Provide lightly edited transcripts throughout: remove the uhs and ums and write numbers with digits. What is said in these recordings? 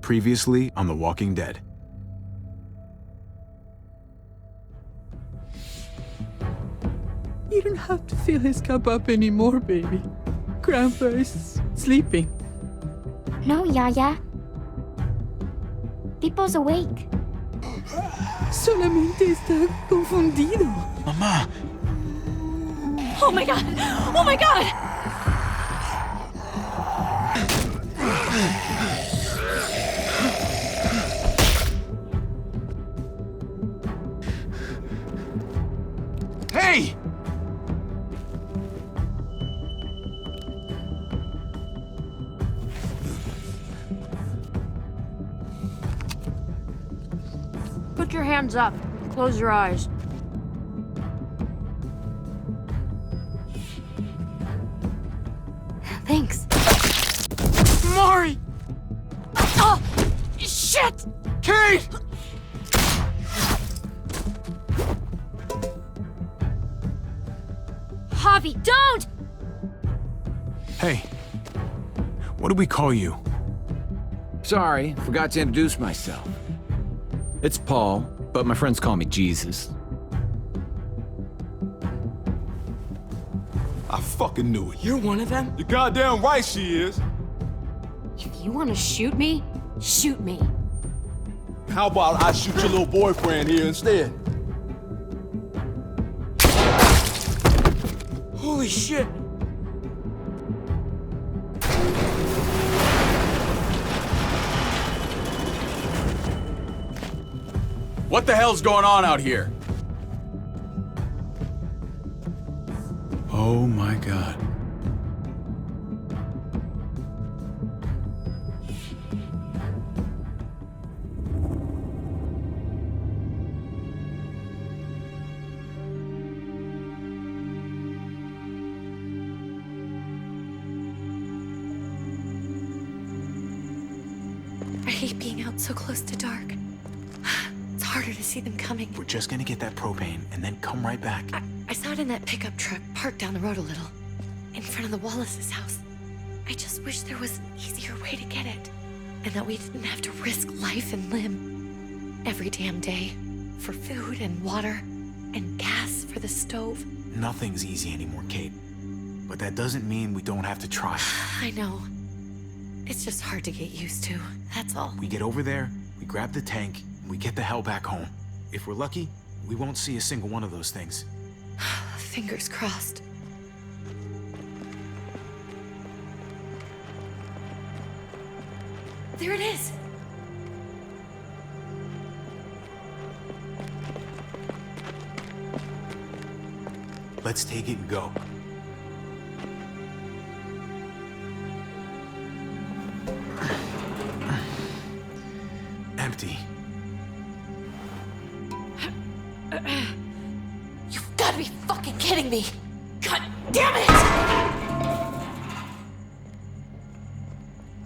Previously on The Walking Dead. You don't have to fill his cup up anymore, baby. Grandpa is sleeping. No, Yaya. Pipo's awake. Solamente está confundido. Mamá! Oh my god! Oh my god! Hey! Put your hands up. Close your eyes. Thanks. Mari! Oh! Shit! Kate! Javi, don't! Hey. What do we call you? Sorry, forgot to introduce myself. It's Paul, but my friends call me Jesus. I fucking knew it. You're one of them? You're goddamn right she is. If you want to shoot me, shoot me. How about I shoot your little boyfriend here instead? Holy shit! What the hell's going on out here? Oh my God. I hate being out so close to dark. It's harder to see them coming. We're just gonna get that propane and then come right back. I saw it in that pickup truck parked down the road a little, in front of the Wallace's house. I just wish there was an easier way to get it, and that we didn't have to risk life and limb every damn day for food and water and gas for the stove. Nothing's easy anymore, Kate. But that doesn't mean we don't have to try. I know. It's just hard to get used to, that's all. We get over there, we grab the tank, and we get the hell back home. If we're lucky, we won't see a single one of those things. Fingers crossed. There it is! Let's take it and go. Empty. You've got to be fucking kidding me! God damn it!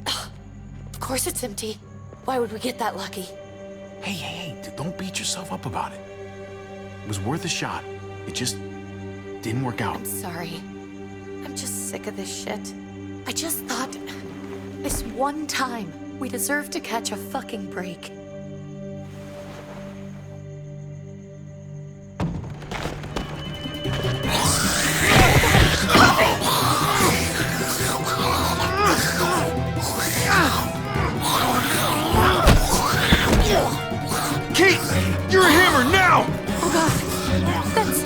Of course it's empty. Why would we get that lucky? Hey, don't beat yourself up about it. It was worth a shot. It just didn't work out. I'm sorry. I'm just sick of this shit. I just thought this one time we deserve to catch a fucking break. Kate! You're a hammer now! Oh god. That's...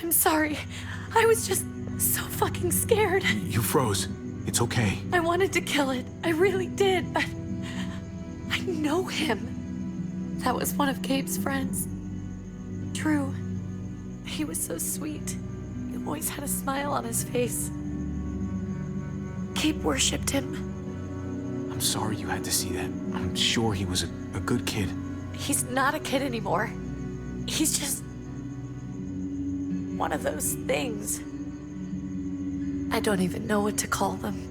I'm sorry. I was just so fucking scared. You froze. It's okay. I wanted to kill it. I really did, but I know him. That was one of Gabe's friends. Drew. He was so sweet. He always had a smile on his face. Gabe worshipped him. I'm sorry you had to see that. I'm sure he was a good kid. He's not a kid anymore. He's just one of those things. I don't even know what to call them.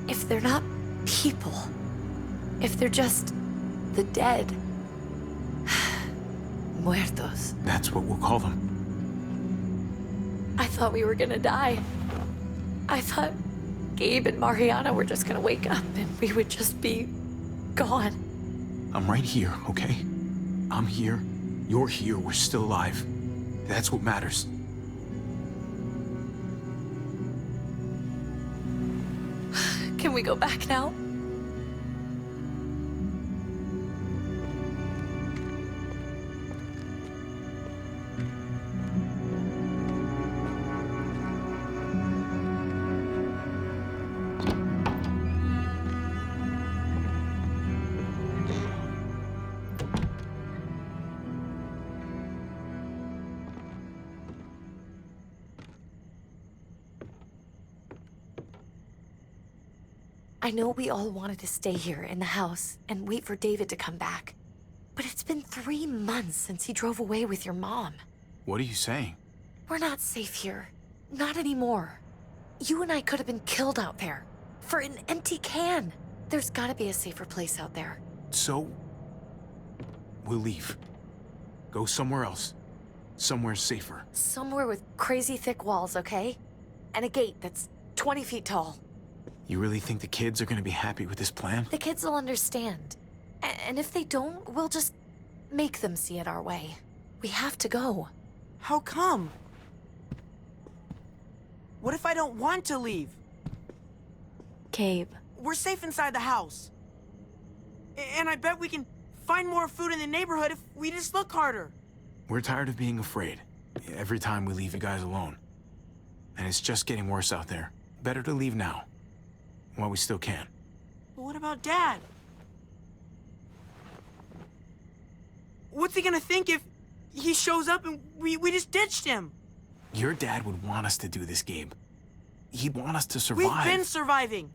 If they're not people, if they're just the dead, muertos. That's what we'll call them. I thought we were gonna die. I thought Gabe and Mariana were just gonna wake up and we would just be gone. I'm right here, okay? I'm here. You're here. We're still alive. That's what matters. Can we go back now? I know we all wanted to stay here in the house and wait for David to come back. But it's been 3 months since he drove away with your mom. What are you saying? We're not safe here. Not anymore. You and I could have been killed out there. For an empty can. There's gotta be a safer place out there. So, we'll leave. Go somewhere else. Somewhere safer. Somewhere with crazy thick walls, okay? And a gate that's 20 feet tall. You really think the kids are gonna be happy with this plan? The kids will understand. And if they don't, we'll just make them see it our way. We have to go. How come? What if I don't want to leave? Gabe. We're safe inside the house. And I bet we can find more food in the neighborhood if we just look harder. We're tired of being afraid. Every time we leave you guys alone. And it's just getting worse out there. Better to leave now. While we still can. But what about Dad? What's he gonna think if he shows up and we just ditched him? Your dad would want us to do this, Gabe. He'd want us to survive. We've been surviving.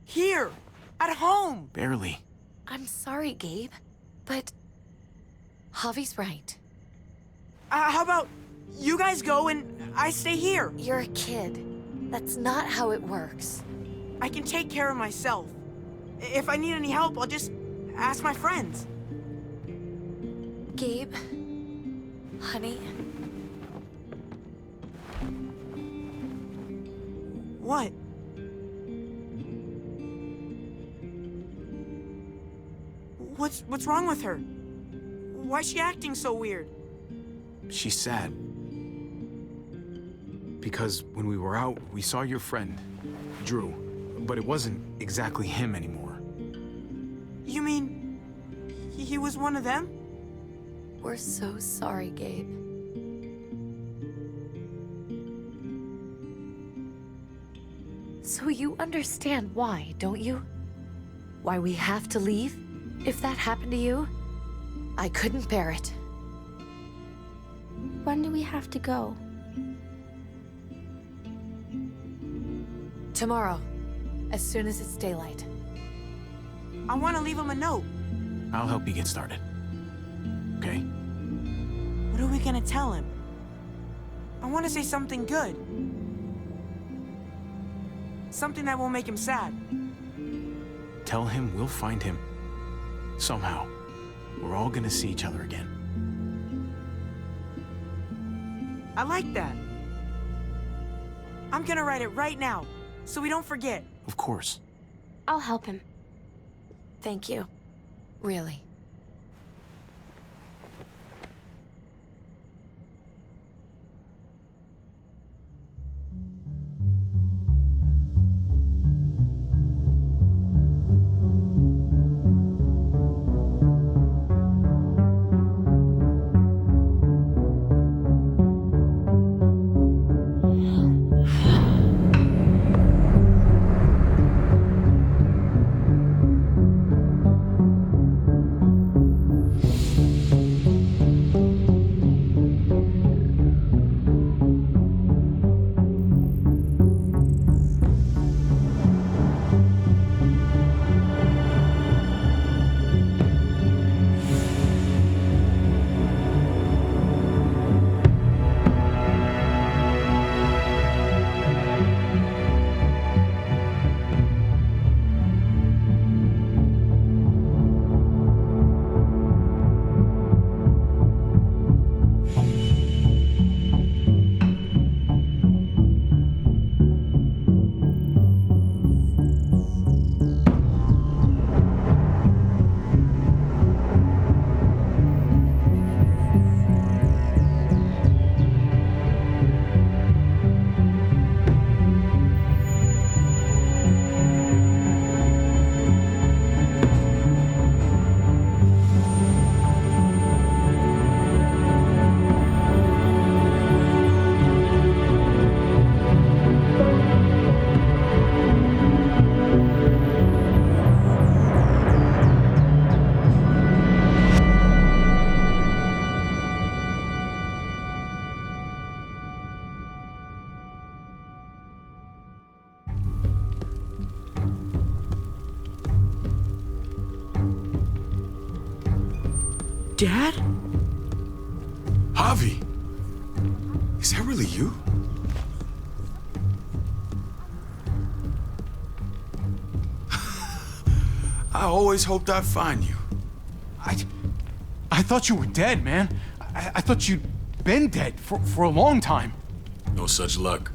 Here. At home. Barely. I'm sorry, Gabe. But Javi's right. How about you guys go and I stay here? You're a kid. That's not how it works. I can take care of myself. If I need any help, I'll just ask my friends. Gabe, honey, What? What's wrong with her? Why's she acting so weird? She's sad. Because when we were out, we saw your friend, Drew. But it wasn't exactly him anymore. You mean he was one of them? we're so sorry, Gabe. So you understand why, don't you? Why we have to leave? If that happened to you, I couldn't bear it. When do we have to go? Tomorrow, as soon as it's daylight. I want to leave him a note. I'll help you get started. Okay? What are we gonna tell him? I want to say something good. Something that won't make him sad. Tell him we'll find him. Somehow. We're all gonna see each other again. I like that. I'm gonna write it right now, so we don't forget. Of course. I'll help him. Thank you. Really. Dad? Javi! Is that really you? I always hoped I'd find you. I thought you were dead, man. I thought you'd been dead for a long time. No such luck.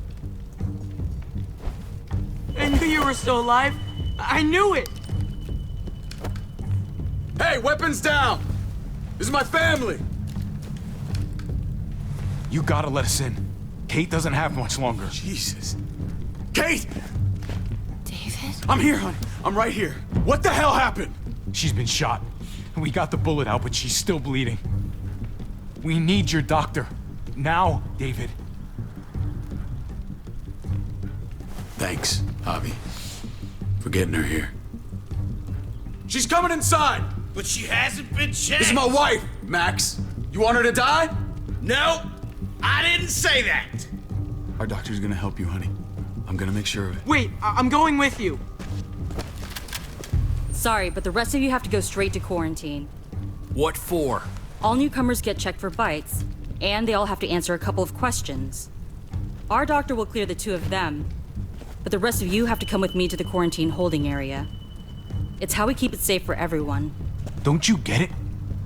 I knew you were still alive. I knew it. Hey, weapons down! This is my family! You gotta let us in. Kate doesn't have much longer. Jesus. Kate! David? I'm here, honey. I'm right here. What the hell happened? She's been shot. We got the bullet out, but she's still bleeding. We need your doctor. Now, David. Thanks, Javi, for getting her here. She's coming inside! But she hasn't been checked. This is my wife, Max. You want her to die? No, I didn't say that. Our doctor's gonna help you, honey. I'm gonna make sure of it. Wait, I'm going with you. Sorry, but the rest of you have to go straight to quarantine. What for? All newcomers get checked for bites, and they all have to answer a couple of questions. Our doctor will clear the two of them, but the rest of you have to come with me to the quarantine holding area. It's how we keep it safe for everyone. Don't you get it?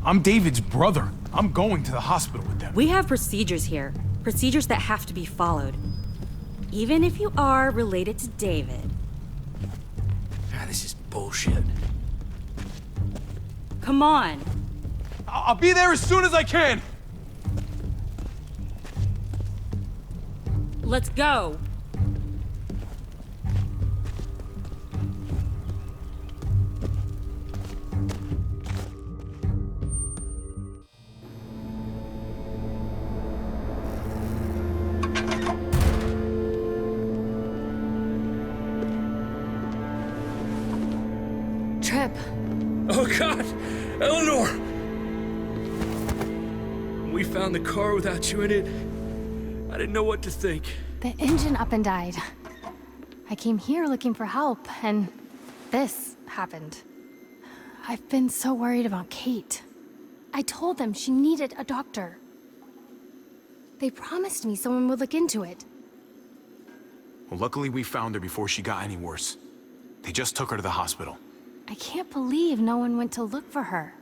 I'm David's brother. I'm going to the hospital with them. We have procedures here, procedures that have to be followed. Even if you are related to David. Ah, this is bullshit. Come on. I'll be there as soon as I can. Let's go. Trip. Oh God, Eleanor! We found the car without you in it. I didn't know what to think. The engine up and died. I came here looking for help, and this happened. I've been so worried about Kate. I told them she needed a doctor. They promised me someone would look into it. Well, luckily we found her before she got any worse. They just took her to the hospital. I can't believe no one went to look for her.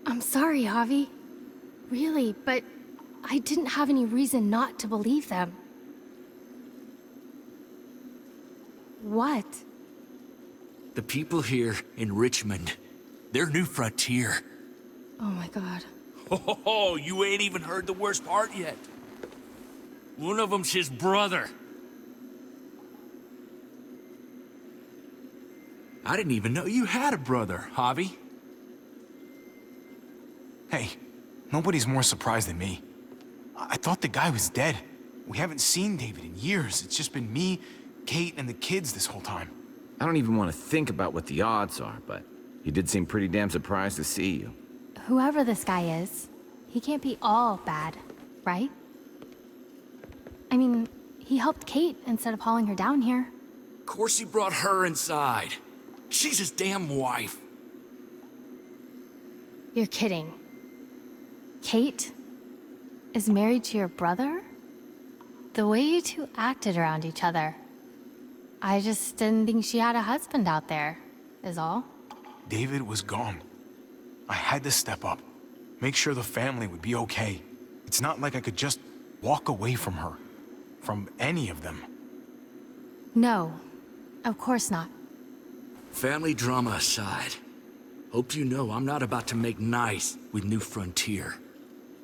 I'm sorry, Javi. Really, but I didn't have any reason not to believe them. What? The people here in Richmond, they're New Frontier. Oh my god. Oh, you ain't even heard the worst part yet. One of them's his brother. I didn't even know you had a brother, Javi. Hey, nobody's more surprised than me. I thought the guy was dead. We haven't seen David in years. It's just been me, Kate, and the kids this whole time. I don't even want to think about what the odds are, but he did seem pretty damn surprised to see you. Whoever this guy is, he can't be all bad, right? I mean, he helped Kate instead of hauling her down here. Of course he brought her inside. She's his damn wife. You're kidding. Kate is married to your brother? The way you two acted around each other. I just didn't think she had a husband out there, is all. David was gone. I had to step up, make sure the family would be okay. It's not like I could just walk away from her, from any of them. No, of course not. Family drama aside, hope you know I'm not about to make nice with New Frontier.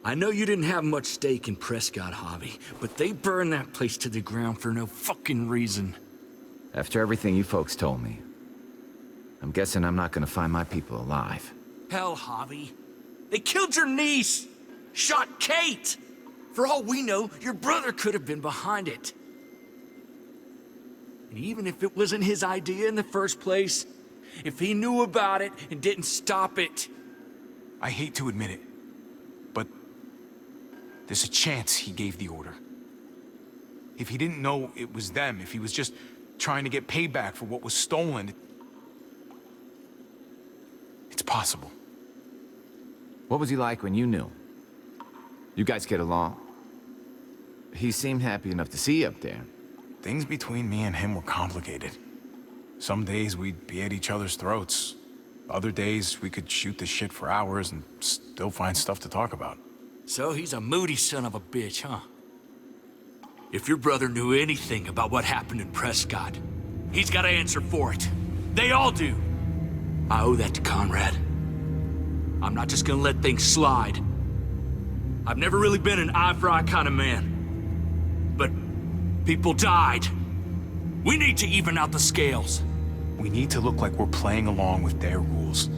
I know you didn't have much stake in Prescott, Javi, but they burned that place to the ground for no fucking reason. After everything you folks told me, I'm guessing I'm not gonna find my people alive. Hell, Javi. They killed your niece! Shot Kate! For all we know, your brother could have been behind it. And even if it wasn't his idea in the first place, if he knew about it and didn't stop it... I hate to admit it, but there's a chance he gave the order. If he didn't know it was them, if he was just trying to get payback for what was stolen, it's possible. What was he like when you knew? You guys get along? He seemed happy enough to see you up there. Things between me and him were complicated. Some days we'd be at each other's throats. Other days we could shoot the shit for hours and still find stuff to talk about. So he's a moody son of a bitch, huh? If your brother knew anything about what happened in Prescott, he's got to answer for it. They all do. I owe that to Conrad. I'm not just gonna let things slide. I've never really been an eye-for-eye kind of man. But people died. We need to even out the scales. We need to look like we're playing along with their rules.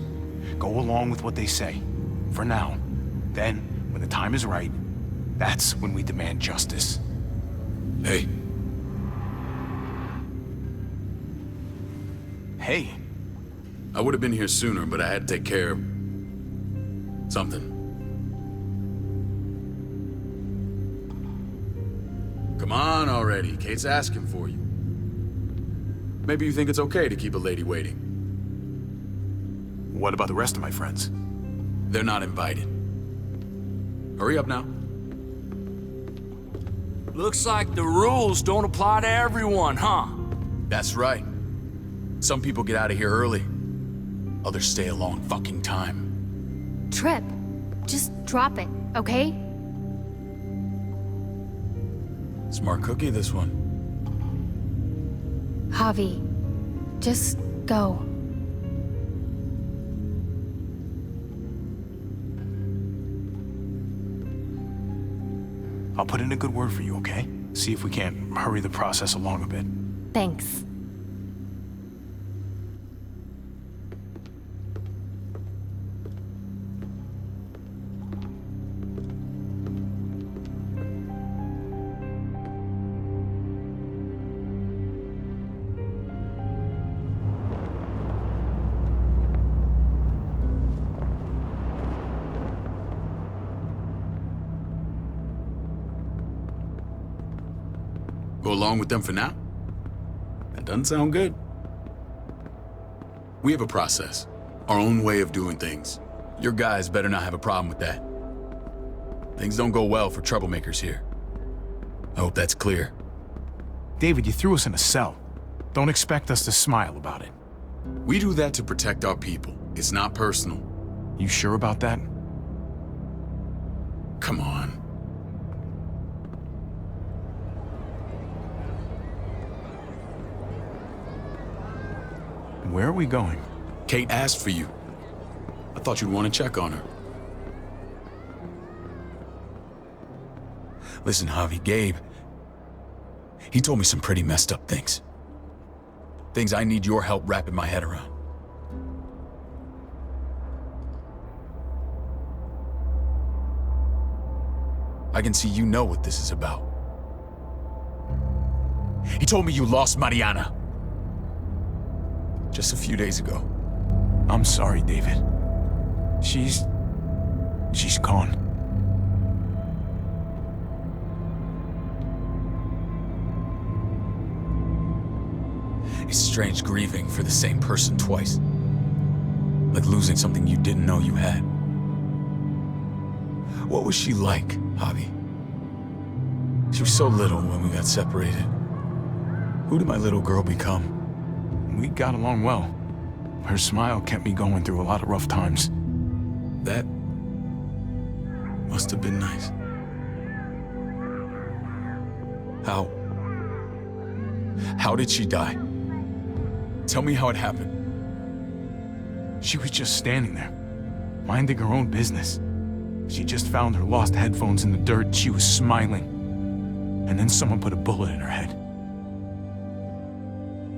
Go along with what they say. For now. Then, when the time is right, that's when we demand justice. Hey, Hey, I would have been here sooner, but I had to take care of something. Come on already. Kate's asking for you. Maybe you think it's okay to keep a lady waiting. what about the rest of my friends? They're not invited. Hurry up now. Looks like the rules don't apply to everyone, huh? That's right. Some people get out of here early. Others stay a long fucking time. Trip, just drop it, okay? Smart cookie, this one. Javi, just go. I'll put in a good word for you, okay? See if we can't hurry the process along a bit. Thanks. Go along with them for now? That doesn't sound good. We have a process, our own way of doing things. Your guys better not have a problem with that. Things don't go well for troublemakers here. I hope that's clear. David, you threw us in a cell. Don't expect us to smile about it. We do that to protect our people. It's not personal. You sure about that? Come on. Where are we going? Kate asked for you. I thought you'd want to check on her. Listen, Javi, Gabe, he told me some pretty messed up things. Things I need your help wrapping my head around. I can see you know what this is about. He told me you lost Mariana. Just a few days ago. I'm sorry, David. She's gone. It's strange grieving for the same person twice. Like losing something you didn't know you had. What was she like, Javi? She was so little when we got separated. Who did my little girl become? We got along well. Her smile kept me going through a lot of rough times. That must have been nice. How did she die? Tell me how it happened. She was just standing there, minding her own business. She just found her lost headphones in the dirt. She was smiling. And then someone put a bullet in her head.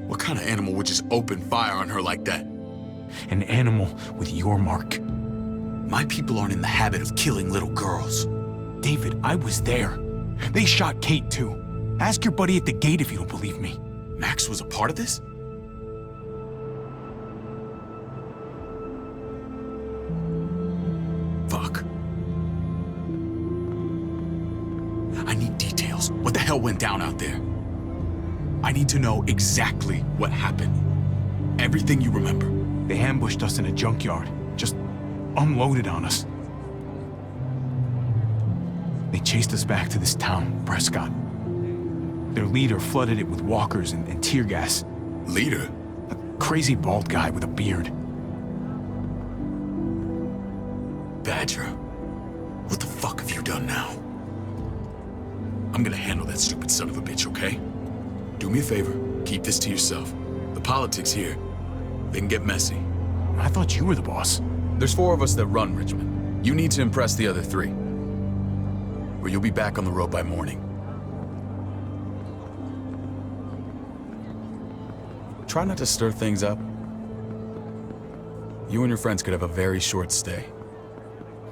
What kind of animal would just open fire on her like that? An animal with your mark. My people aren't in the habit of killing little girls. David, I was there. They shot Kate too. Ask your buddy at the gate if you don't believe me. Max was a part of this? Fuck. I need details. What the hell went down out there? I need to know exactly what happened. Everything you remember. They ambushed us in a junkyard. Just unloaded on us. They chased us back to this town, Prescott. Their leader flooded it with walkers and tear gas. Leader? A crazy bald guy with a beard. Badger, what the fuck have you done now? I'm gonna handle that stupid son of a bitch, okay? Do me a favor, keep this to yourself. The politics here, they can get messy. I thought you were the boss. There's 4 of us that run Richmond. You need to impress the other 3. Or you'll be back on the road by morning. Try not to stir things up. You and your friends could have a very short stay.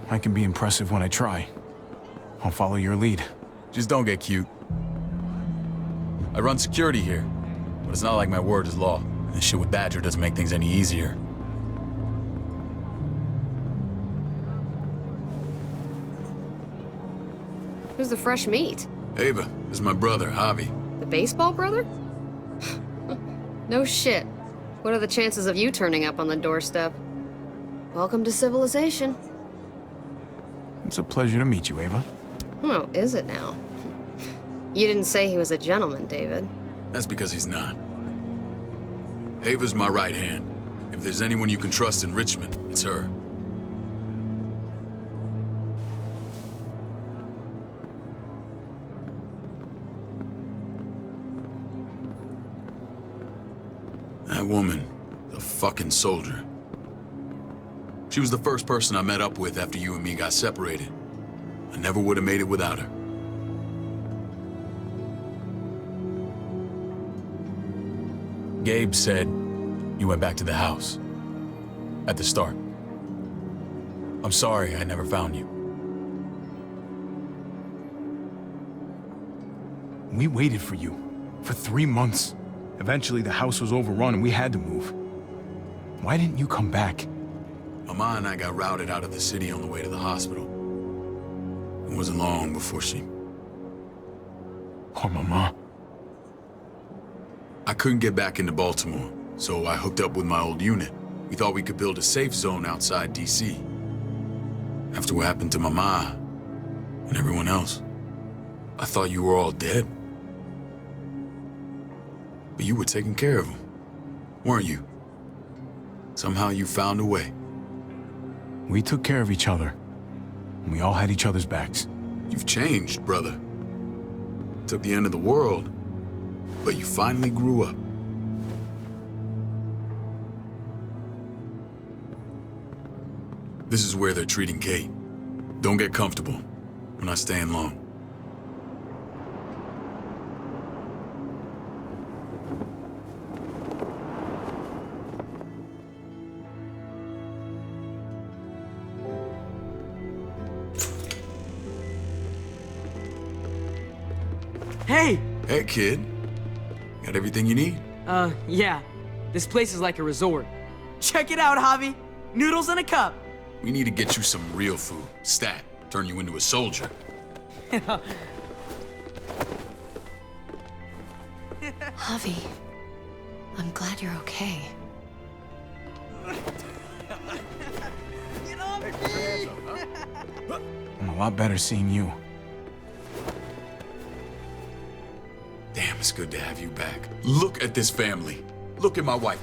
I can be impressive when I try. I'll follow your lead. Just don't get cute. I run security here, but it's not like my word is law. This shit with Badger doesn't make things any easier. Who's the fresh meat? Ava, this is my brother, Javi. The baseball brother? No shit. What are the chances of you turning up on the doorstep? Welcome to civilization. It's a pleasure to meet you, Ava. Oh, is it now? You didn't say he was a gentleman, David. That's because he's not. Ava's my right hand. If there's anyone you can trust in Richmond, it's her. That woman, the fucking soldier. She was the first person I met up with after you and me got separated. I never would have made it without her. Gabe said you went back to the house. At the start. I'm sorry I never found you. We waited for you. For 3 months. Eventually the house was overrun and we had to move. Why didn't you come back? Mama and I got routed out of the city on the way to the hospital. It wasn't long before she... Poor Mama. I couldn't get back into Baltimore, so I hooked up with my old unit. We thought we could build a safe zone outside D.C. After what happened to Mama and everyone else, I thought you were all dead. But you were taking care of them, weren't you? Somehow you found a way. We took care of each other. And we all had each other's backs. You've changed, brother. Took the end of the world, but you finally grew up. This is where they're treating Kate. Don't get comfortable. We're not staying long. Hey! Hey, kid. Got everything you need? Yeah. This place is like a resort. Check it out, Javi. Noodles in a cup. We need to get you some real food. Stat. Turn you into a soldier. Javi, I'm glad you're okay. I'm a lot better seeing you. Damn, it's good to have you back. Look at this family. Look at my wife.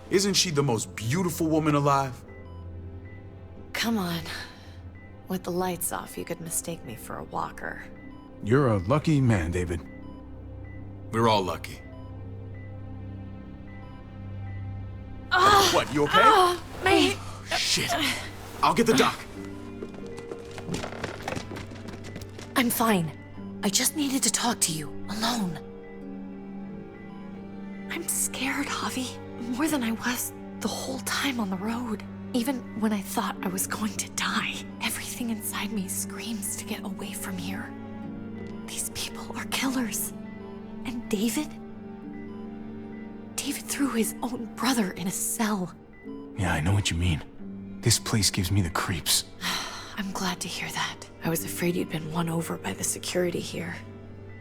Isn't she the most beautiful woman alive? Come on. With the lights off, you could mistake me for a walker. You're a lucky man, David. We're all lucky. What, you okay? My... Shit. I'll get the doc. I'm fine. I just needed to talk to you, alone. I'm scared, Javi. More than I was the whole time on the road. Even when I thought I was going to die, everything inside me screams to get away from here. These people are killers. And David? David threw his own brother in a cell. Yeah, I know what you mean. This place gives me the creeps. I'm glad to hear that. I was afraid you'd been won over by the security here.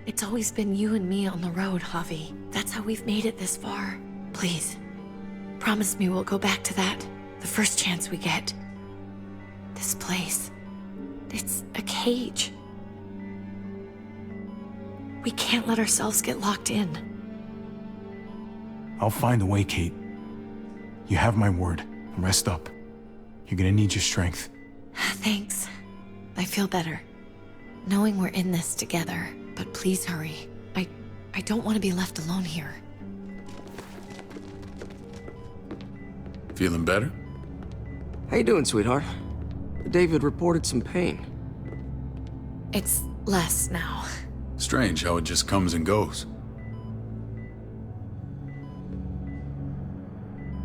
It's always been you and me on the road, Javi. That's how we've made it this far. Please, promise me we'll go back to that the first chance we get. This place. It's a cage. We can't let ourselves get locked in. I'll find a way, Kate. You have my word. Rest up. You're gonna need your strength. Thanks. I feel better. Knowing we're in this together, but please hurry. I don't want to be left alone here. Feeling better? How you doing, sweetheart? David reported some pain. It's less now. Strange how it just comes and goes.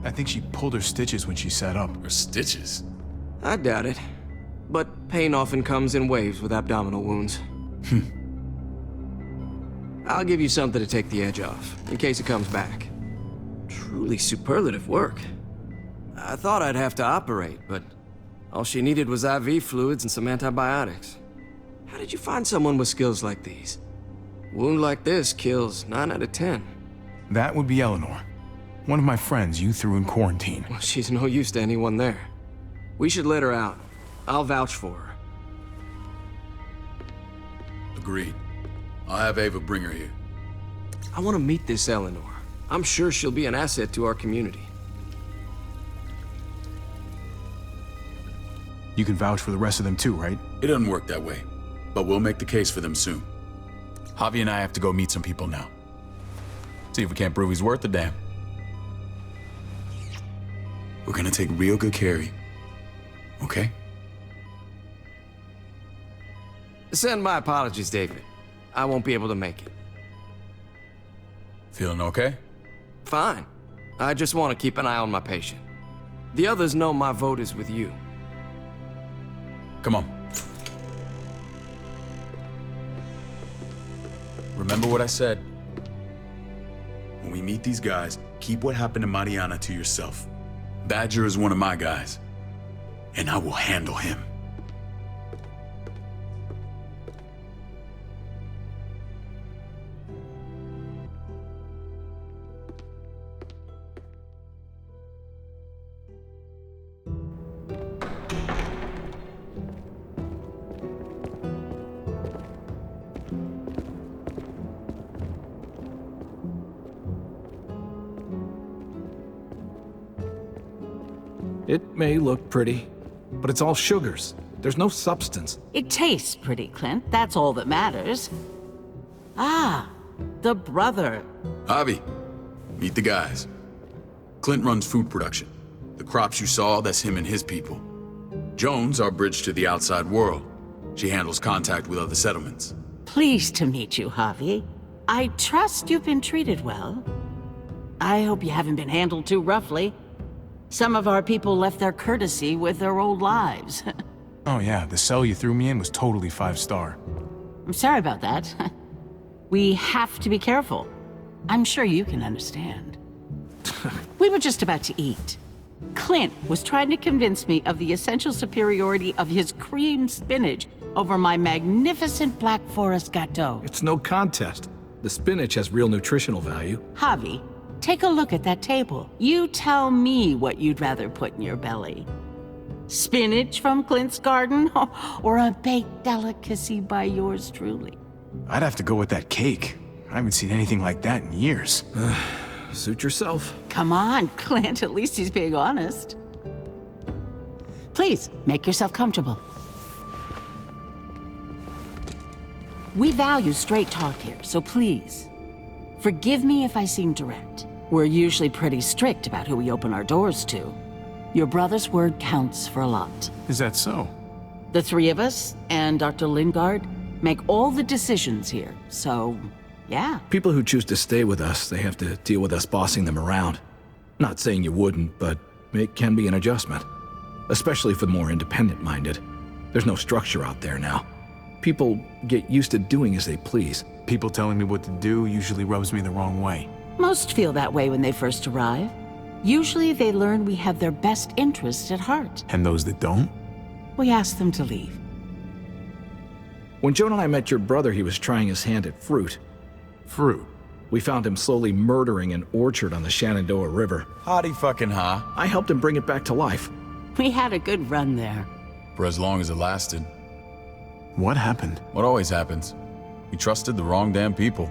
I think she pulled her stitches when she sat up. Her stitches? I doubt it. But pain often comes in waves with abdominal wounds. I'll give you something to take the edge off, in case it comes back. Truly superlative work. I thought I'd have to operate, but all she needed was IV fluids and some antibiotics. How did you find someone with skills like these? A wound like this kills 9 out of 10. That would be Eleanor. One of my friends you threw in quarantine. Well, she's no use to anyone there. We should let her out. I'll vouch for her. Agreed. I'll have Ava bring her here. I want to meet this Eleanor. I'm sure she'll be an asset to our community. You can vouch for the rest of them too, right? It doesn't work that way, but we'll make the case for them soon. Javi and I have to go meet some people now. See if we can't prove he's worth the damn. We're gonna take real good care of you, okay? Send my apologies, David. I won't be able to make it. Feeling okay? Fine. I just want to keep an eye on my patient. The others know my vote is with you. Come on. Remember what I said. When we meet these guys, keep what happened to Mariana to yourself. Badger is one of my guys, and I will handle him. It may look pretty, but it's all sugars. There's no substance. It tastes pretty, Clint. That's all that matters. Ah, the brother. Javi, meet the guys. Clint runs food production. The crops you saw, that's him and his people. Jones, our bridge to the outside world. She handles contact with other settlements. Pleased to meet you, Javi. I trust you've been treated well. I hope you haven't been handled too roughly. Some of our people left their courtesy with their old lives. Oh yeah, the cell you threw me in was totally 5-star. I'm sorry about that. We have to be careful. I'm sure you can understand. We were just about to eat. Clint was trying to convince me of the essential superiority of his creamed spinach over my magnificent Black Forest gâteau. It's no contest. The spinach has real nutritional value. Javi, take a look at that table. You tell me what you'd rather put in your belly. Spinach from Clint's garden, or a baked delicacy by yours truly? I'd have to go with that cake. I haven't seen anything like that in years. Suit yourself. Come on, Clint, at least he's being honest. Please, make yourself comfortable. We value straight talk here, so please, forgive me if I seem direct. We're usually pretty strict about who we open our doors to. Your brother's word counts for a lot. Is that so? The three of us and Dr. Lingard make all the decisions here, so yeah. People who choose to stay with us, they have to deal with us bossing them around. Not saying you wouldn't, but it can be an adjustment. Especially for the more independent-minded. There's no structure out there now. People get used to doing as they please. People telling me what to do usually rubs me the wrong way. Most feel that way when they first arrive. Usually they learn we have their best interests at heart. And those that don't? We ask them to leave. When Joan and I met your brother, he was trying his hand at fruit. Fruit? We found him slowly murdering an orchard on the Shenandoah River. Howdy fucking ha. I helped him bring it back to life. We had a good run there. For as long as it lasted. What happened? What always happens. We trusted the wrong damn people.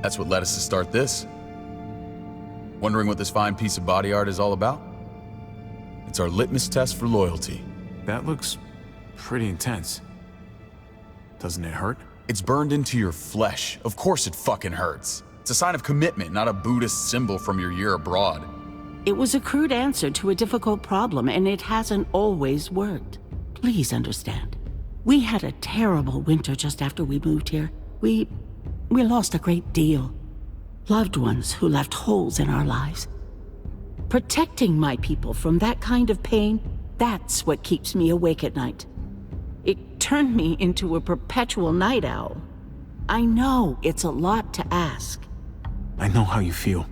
That's what led us to start this. Wondering what this fine piece of body art is all about? It's our litmus test for loyalty. That looks pretty intense. Doesn't it hurt? It's burned into your flesh. Of course it fucking hurts. It's a sign of commitment, not a Buddhist symbol from your year abroad. It was a crude answer to a difficult problem, and it hasn't always worked. Please understand. We had a terrible winter just after we moved here. We lost a great deal. Loved ones who left holes in our lives. Protecting my people from that kind of pain, that's what keeps me awake at night. It turned me into a perpetual night owl. I know it's a lot to ask. I know how you feel.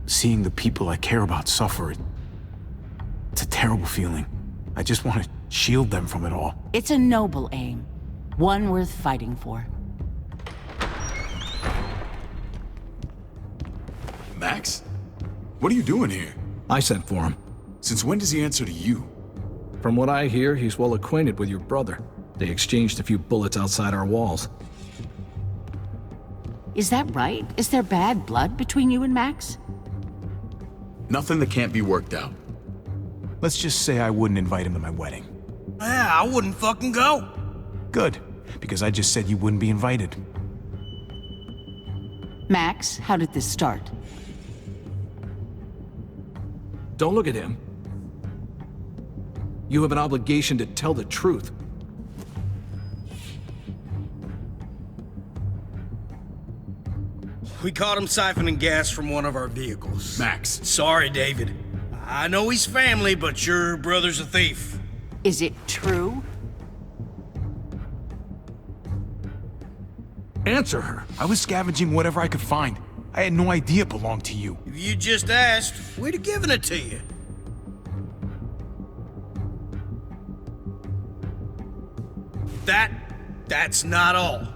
Seeing the people I care about suffer, it's a terrible feeling. I just want to shield them from it all. It's a noble aim, one worth fighting for. Max? What are you doing here? I sent for him. Since when does he answer to you? From what I hear, he's well acquainted with your brother. They exchanged a few bullets outside our walls. Is that right? Is there bad blood between you and Max? Nothing that can't be worked out. Let's just say I wouldn't invite him to my wedding. Yeah, I wouldn't fucking go. Good, because I just said you wouldn't be invited. Max, how did this start? Don't look at him. You have an obligation to tell the truth. We caught him siphoning gas from one of our vehicles. Max. Sorry, David. I know he's family, but your brother's a thief. Is it true? Answer her. I was scavenging whatever I could find. I had no idea it belonged to you. If you just asked, we'd have given it to you. That's not all.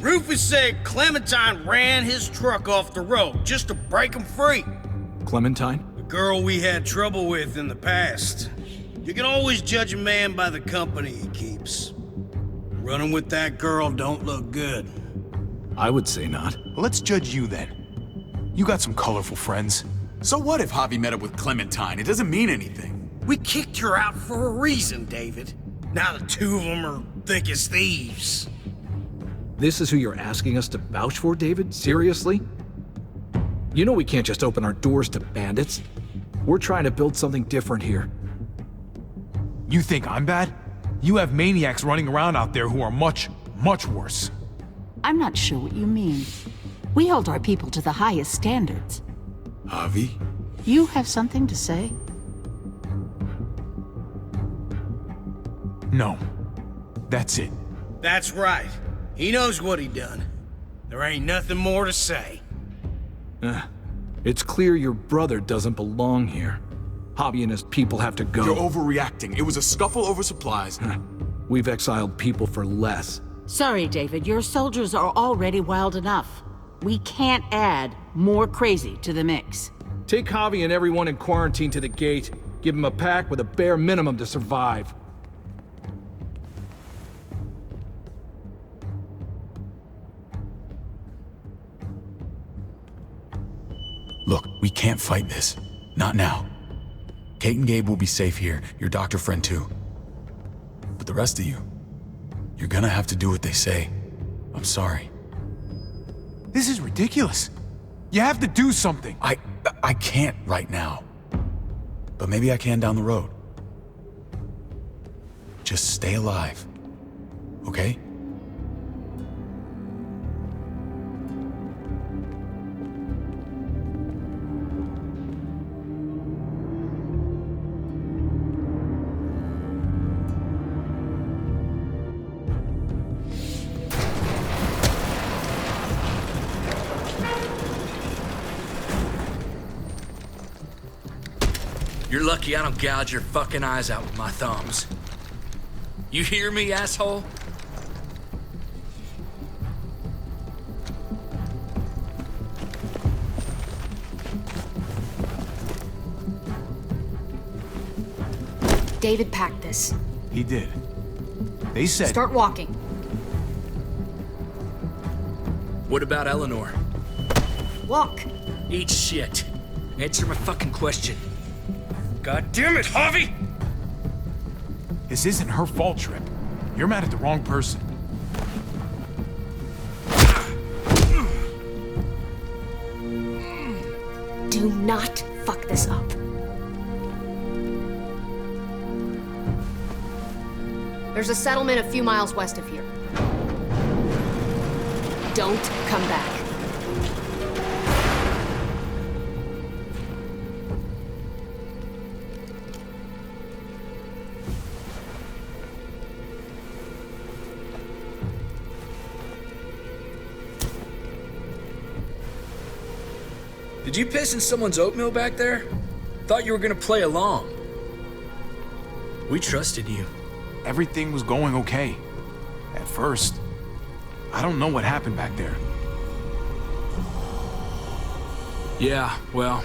Rufus said Clementine ran his truck off the road just to break him free. Clementine? The girl we had trouble with in the past. You can always judge a man by the company he keeps. Running with that girl don't look good. I would say not. Well, let's judge you then. You got some colorful friends. So what if Javi met up with Clementine? It doesn't mean anything. We kicked her out for a reason, David. Now the two of them are thick as thieves. This is who you're asking us to vouch for, David? Seriously? You know we can't just open our doors to bandits. We're trying to build something different here. You think I'm bad? You have maniacs running around out there who are much, much worse. I'm not sure what you mean. We hold our people to the highest standards. Javi? You have something to say? No. That's it. That's right. He knows what he done. There ain't nothing more to say. It's clear your brother doesn't belong here. Javi and his people have to go. You're overreacting. It was a scuffle over supplies. We've exiled people for less. Sorry, David. Your soldiers are already wild enough. We can't add more crazy to the mix. Take Javi and everyone in quarantine to the gate. Give them a pack with a bare minimum to survive. Look, we can't fight this. Not now. Kate and Gabe will be safe here, your doctor friend too. But the rest of you, you're gonna have to do what they say. I'm sorry. This is ridiculous. You have to do something. I can't right now. But maybe I can down the road. Just stay alive. Okay? You're lucky I don't gouge your fucking eyes out with my thumbs. You hear me, asshole? David packed this. He did. They said... Start walking. What about Eleanor? Walk. Eat shit. Answer my fucking question. God damn it, Javi! This isn't her fault, Trip. You're mad at the wrong person. Do not fuck this up. There's a settlement a few miles west of here. Don't come back. Did you piss in someone's oatmeal back there? Thought you were gonna play along. We trusted you. Everything was going okay. At first. I don't know what happened back there. Yeah, well,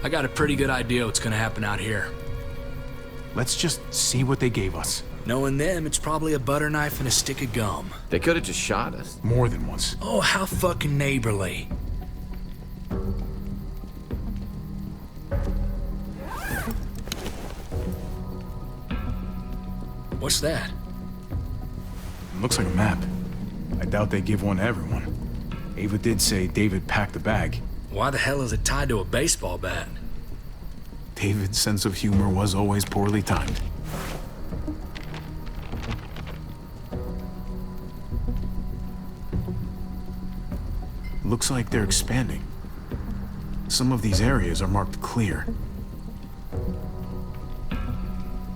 I got a pretty good idea what's gonna happen out here. Let's just see what they gave us. Knowing them, it's probably a butter knife and a stick of gum. They could have just shot us. More than once. Oh, how fucking neighborly. What's that? Looks like a map. I doubt they give one to everyone. Ava did say David packed the bag. Why the hell is it tied to a baseball bat? David's sense of humor was always poorly timed. Looks like they're expanding. Some of these areas are marked clear.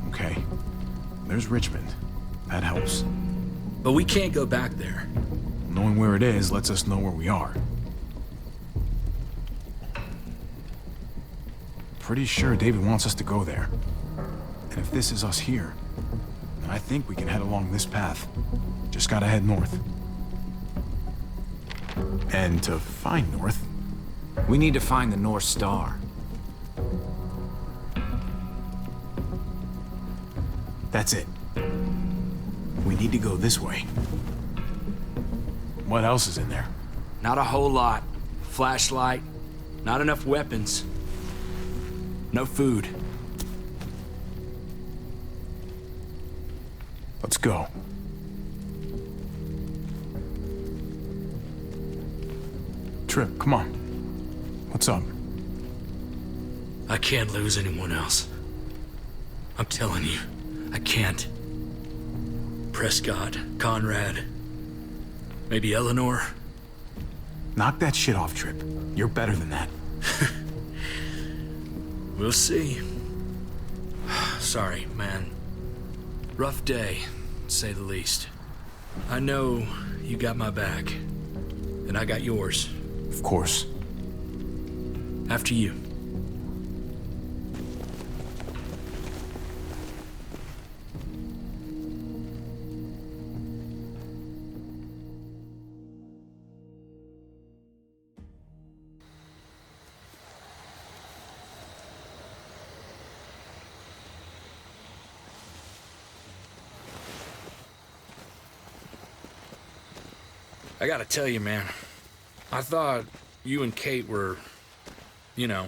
Okay. There's Richmond. That helps. But we can't go back there. Knowing where it is lets us know where we are. Pretty sure David wants us to go there. And if this is us here, then I think we can head along this path. Just gotta head north. And to find north... We need to find the North Star. That's it. We need to go this way. What else is in there? Not a whole lot. Flashlight, not enough weapons. No food. Let's go. Trip, come on. What's up? I can't lose anyone else. I'm telling you, I can't. Prescott, Conrad, maybe Eleanor. Knock that shit off, Trip. You're better than that. We'll see. Sorry, man. Rough day, to say the least. I know you got my back, and I got yours. Of course. After you. I gotta tell you, man. I thought you and Kate were, you know...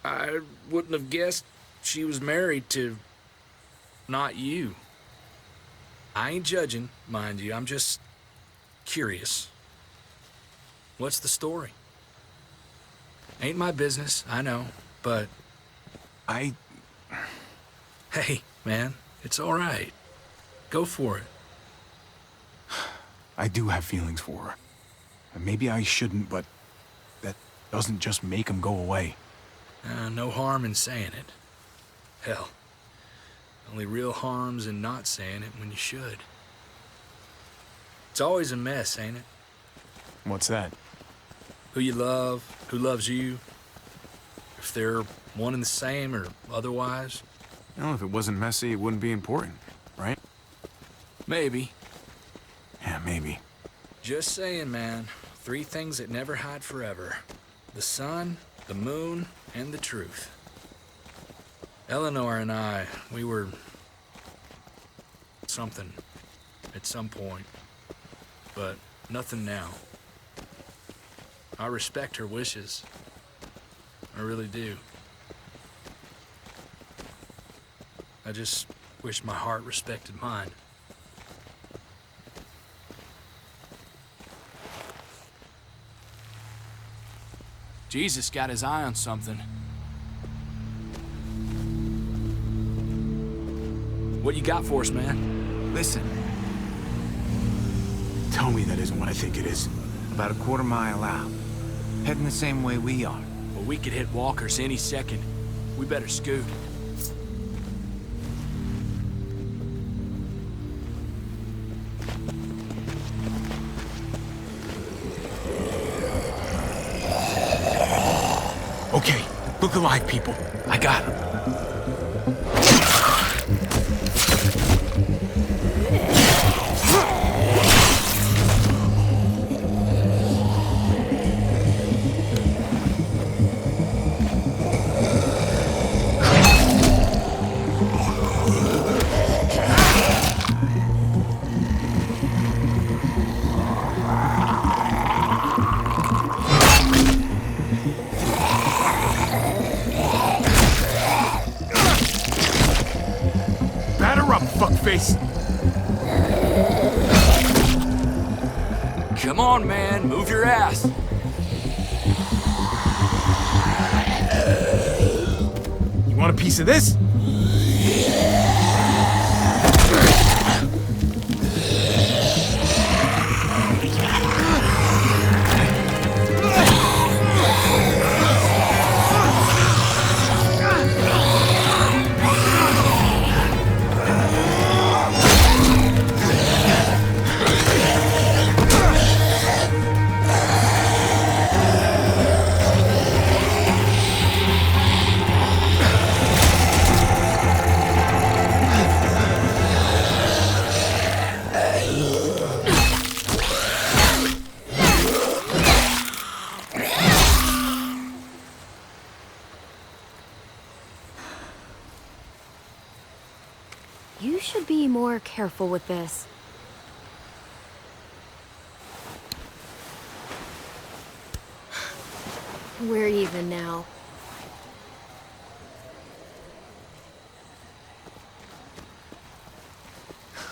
I wouldn't have guessed she was married to... not you. I ain't judging, mind you. I'm just... curious. What's the story? Ain't my business, I know, but... Hey, man, it's all right. Go for it. I do have feelings for her. And maybe I shouldn't, but that doesn't just make them go away. No harm in saying it. Hell, only real harm's in not saying it when you should. It's always a mess, ain't it? What's that? Who you love, who loves you, if they're one and the same or otherwise. Well, if it wasn't messy, it wouldn't be important, right? Maybe. Yeah, maybe. Just saying, man. 3 things that never hide forever. The sun, the moon, and the truth. Eleanor and I, we were... something at some point, but nothing now. I respect her wishes. I really do. I just wish my heart respected mine. Jesus got his eye on something. What you got for us, man? Listen. Tell me that isn't what I think it is. About a quarter mile out. Heading the same way we are. Well, we could hit walkers any second. We better scoot. Okay, look alive, people. I got him. Fuckface. Come on, man. Move your ass. You want a piece of this? You should be more careful with this. We're even now.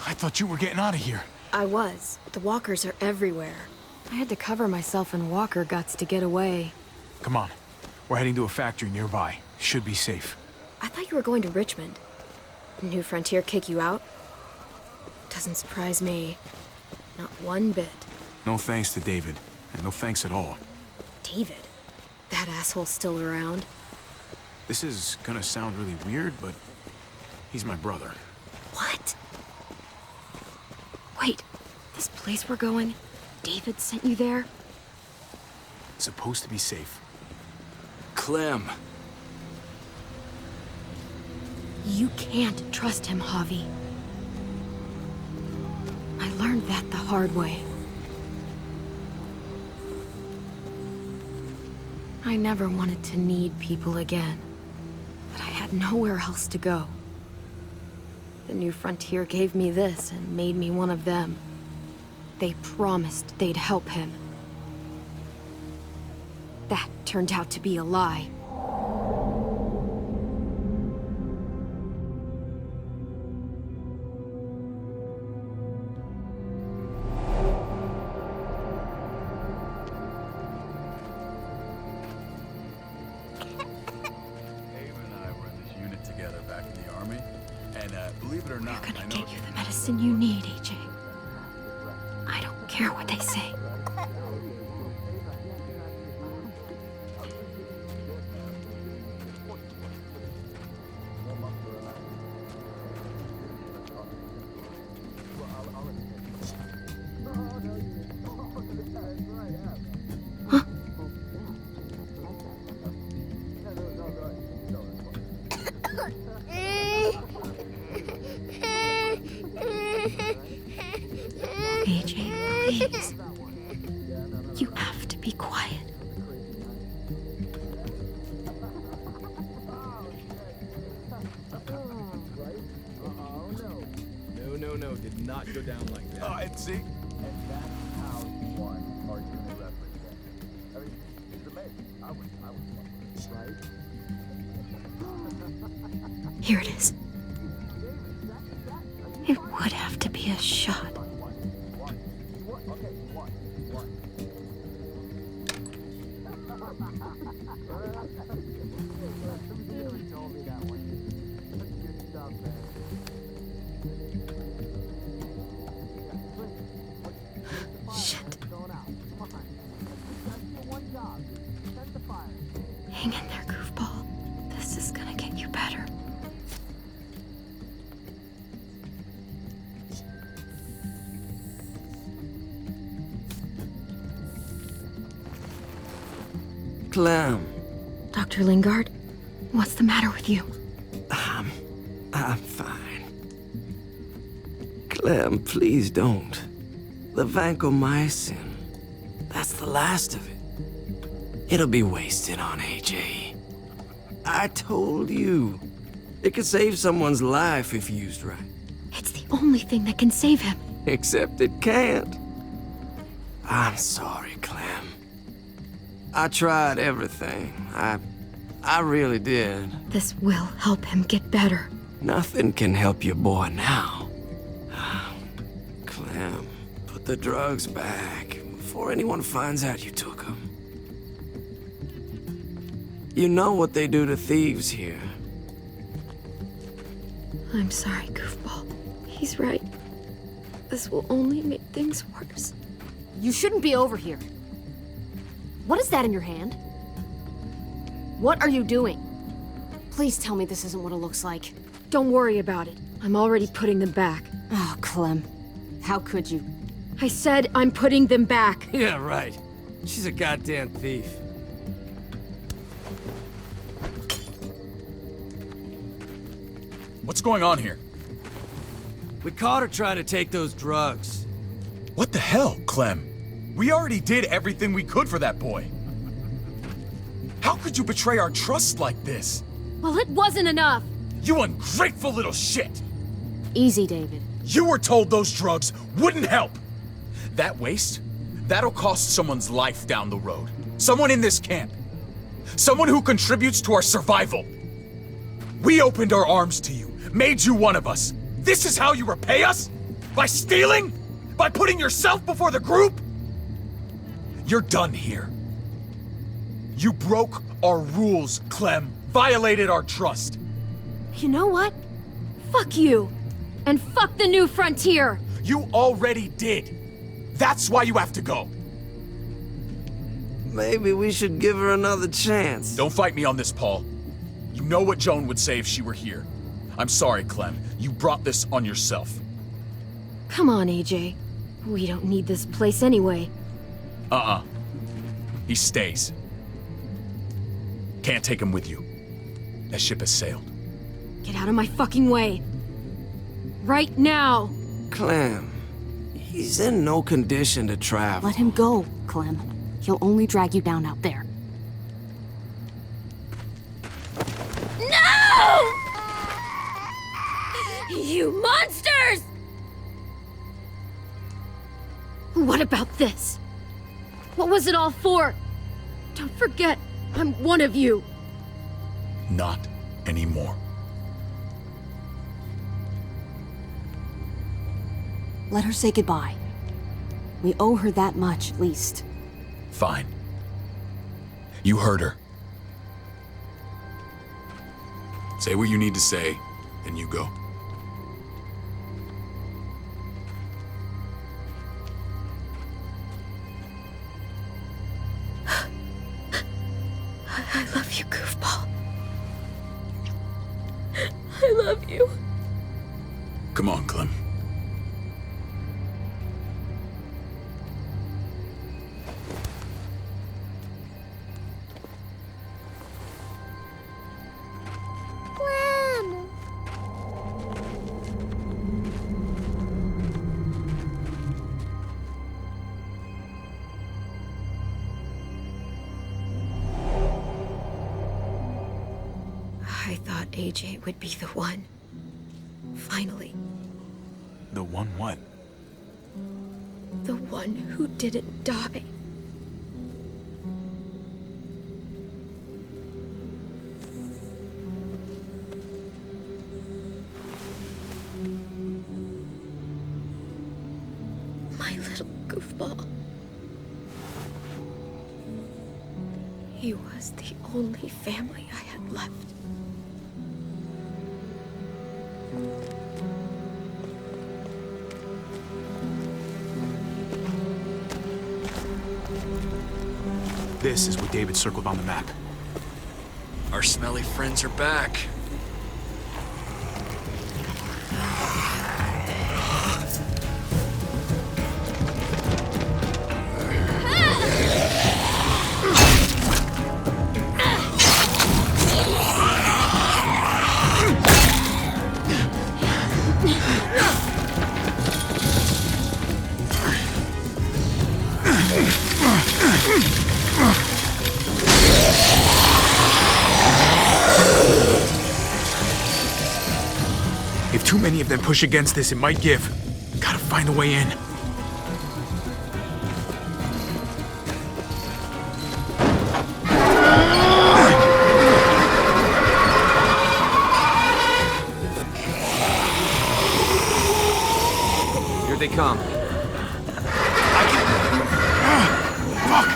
I thought you were getting out of here. I was. The walkers are everywhere. I had to cover myself in walker guts to get away. Come on. We're heading to a factory nearby. Should be safe. I thought you were going to Richmond. New Frontier kick you out? Doesn't surprise me. Not one bit. No thanks to David. And no thanks at all. David? That asshole's still around? This is gonna sound really weird, but he's my brother. What? Wait, this place we're going, David sent you there? It's supposed to be safe. Clem. You can't trust him, Javi. I learned that the hard way. I never wanted to need people again, but I had nowhere else to go. The New Frontier gave me this and made me one of them. They promised they'd help him. That turned out to be a lie. Believe it or not, We're gonna get you the medicine you need, AJ. I don't care what they say. AJ, please. You have to be quiet. not go down like that. Oh, and see? And that's how you won Martin represent. I mean, it's amazing. I was right? Here it is. It would have to be a shot. Shit. Hang in there, goofball. This is gonna get you better. Clem. Dr. Lingard, what's the matter with you? I'm fine. Clem, please don't. The vancomycin. That's the last of it. It'll be wasted on AJ. I told you. It could save someone's life if used right. It's the only thing that can save him. Except it can't. I'm sorry, Clem. I tried everything. I really did. This will help him get better. Nothing can help your boy now. Clem, put the drugs back before anyone finds out you took them. You know what they do to thieves here. I'm sorry, goofball. He's right. This will only make things worse. You shouldn't be over here. What is that in your hand? What are you doing? Please tell me this isn't what it looks like. Don't worry about it. I'm already putting them back. Oh, Clem. How could you? I said I'm putting them back. Yeah, right. She's a goddamn thief. What's going on here? We caught her trying to take those drugs. What the hell, Clem? We already did everything we could for that boy. How could you betray our trust like this? Well, it wasn't enough. You ungrateful little shit! Easy, David. You were told those drugs wouldn't help. That waste, that'll cost someone's life down the road. Someone in this camp. Someone who contributes to our survival. We opened our arms to you, made you one of us. This is how you repay us? By stealing? By putting yourself before the group? You're done here. You broke our rules, Clem. Violated our trust. You know what? Fuck you. And fuck the New Frontier. You already did. That's why you have to go. Maybe we should give her another chance. Don't fight me on this, Paul. You know what Joan would say if she were here. I'm sorry, Clem. You brought this on yourself. Come on, AJ. We don't need this place anyway. He stays. Can't take him with you. That ship has sailed. Get out of my fucking way. Right now. Clem, he's in no condition to travel. Let him go, Clem. He'll only drag you down out there. No! You monsters! What about this? What was it all for? Don't forget, I'm one of you. Not anymore. Let her say goodbye. We owe her that much, at least. Fine. You heard her. Say what you need to say, then you go. I love you, goofball. I love you. Come on, Clem. I thought AJ would be the one. Finally. The one what? The one who didn't die. My little goofball. He was the only family I had left. This is what David circled on the map. Our smelly friends are back. If too many of them push against this, it might give. Gotta find a way in. Here they come. Fuck!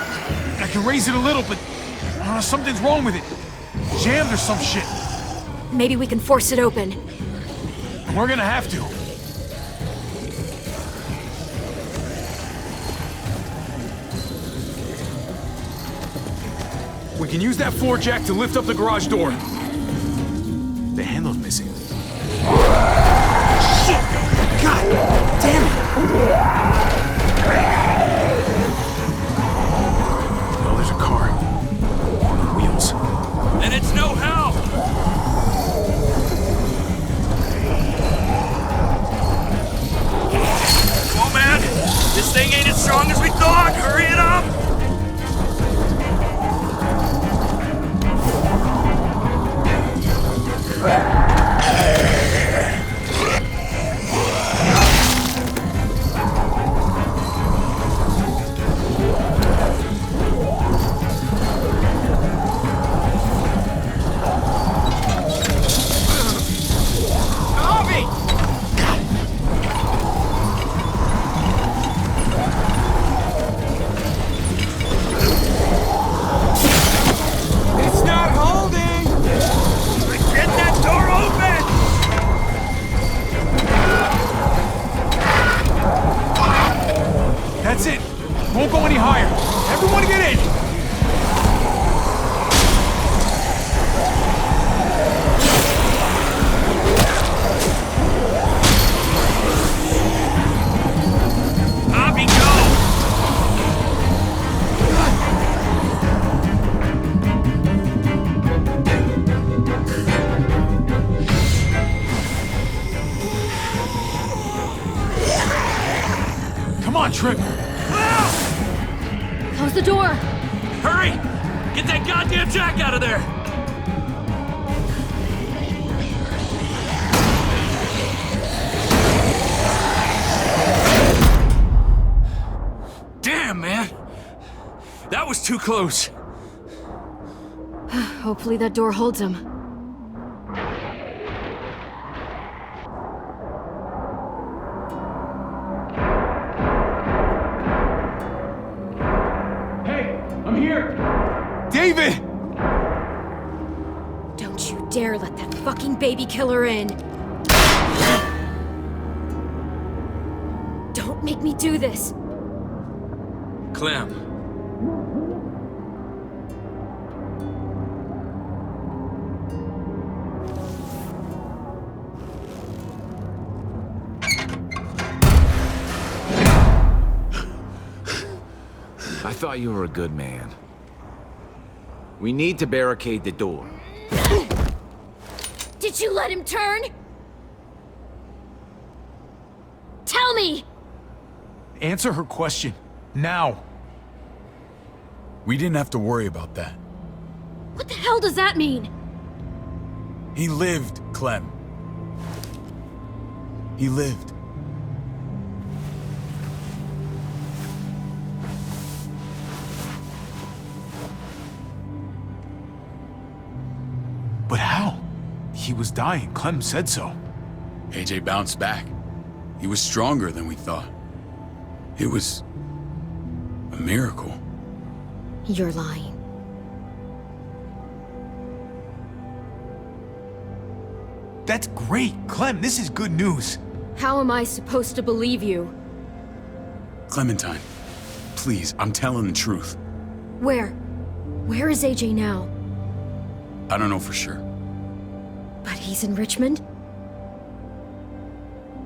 I can raise it a little, but something's wrong with it. Jammed or some shit. Maybe we can force it open. We're gonna have to. We can use that floor jack to lift up the garage door. The handle's missing. Shit! God damn it! Oh, there's a car. On wheels. And it's no help! This thing ain't as strong as we thought! Hurry it up! That's it. Won't go any higher. Everyone get in. Abby, go! Come on, Trip. Close the door. Hurry! Get that goddamn jack out of there! Damn, man! That was too close. Hopefully that door holds him. David! Don't you dare let that fucking baby killer in! Don't make me do this! Clem. I thought you were a good man. We need to barricade the door. Did you let him turn? Tell me! Answer her question. Now. We didn't have to worry about that. What the hell does that mean? He lived, Clem. He lived. he was dying. Clem said so. AJ bounced back. He was stronger than we thought. It was a miracle. You're lying. That's great. Clem, this is good news. How am I supposed to believe you? Clementine, please, I'm telling the truth. Where? Where is AJ now? I don't know for sure. But he's in Richmond?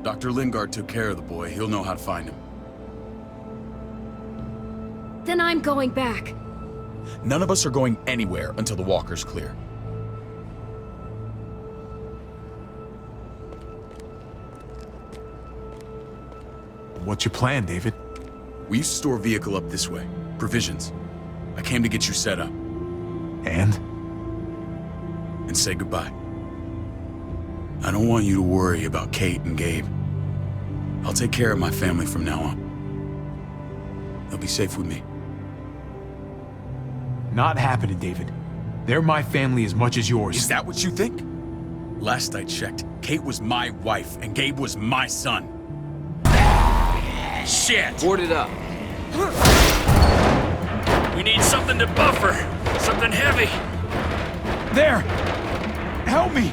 Dr. Lingard took care of the boy. He'll know how to find him. Then I'm going back. None of us are going anywhere until the walker's clear. What's your plan, David? We used to store a vehicle up this way. Provisions. I came to get you set up. And? And say goodbye. I don't want you to worry about Kate and Gabe. I'll take care of my family from now on. They'll be safe with me. Not happening, David. They're my family as much as yours. Is that what you think? Last I checked, Kate was my wife and Gabe was my son. Shit! Board it up. We need something to buffer. Something heavy. There! Help me!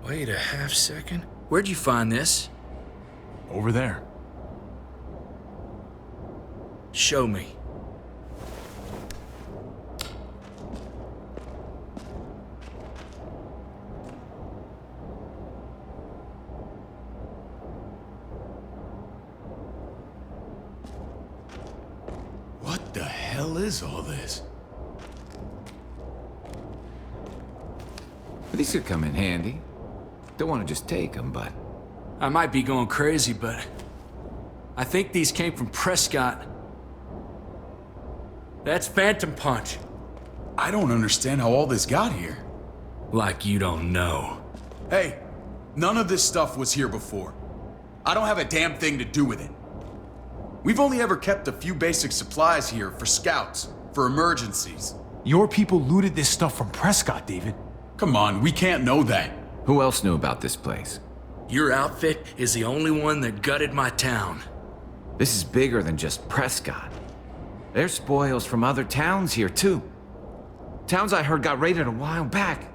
Wait a half second. Where'd you find this? Over there. Show me. What the hell is all this? These could come in handy. Don't want to just take them, but... I might be going crazy, but... I think these came from Prescott. That's Phantom Punch. I don't understand how all this got here. Like you don't know. Hey, none of this stuff was here before. I don't have a damn thing to do with it. We've only ever kept a few basic supplies here for scouts, for emergencies. Your people looted this stuff from Prescott, David. Come on, we can't know that. Who else knew about this place? Your outfit is the only one that gutted my town. This is bigger than just Prescott. There's spoils from other towns here, too. Towns I heard got raided a while back.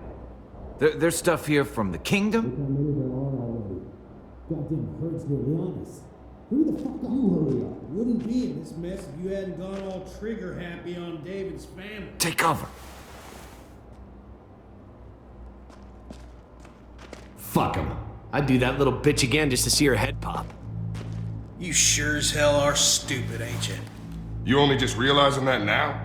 There's stuff here from the kingdom. Goddamn herds were honest. Who the fuck are you? Hurry up. Wouldn't be in this mess if you hadn't gone all trigger happy on David's family. Take cover. Fuck him. I'd do that little bitch again just to see her head pop. You sure as hell are stupid, ain't you? You only just realizing that now?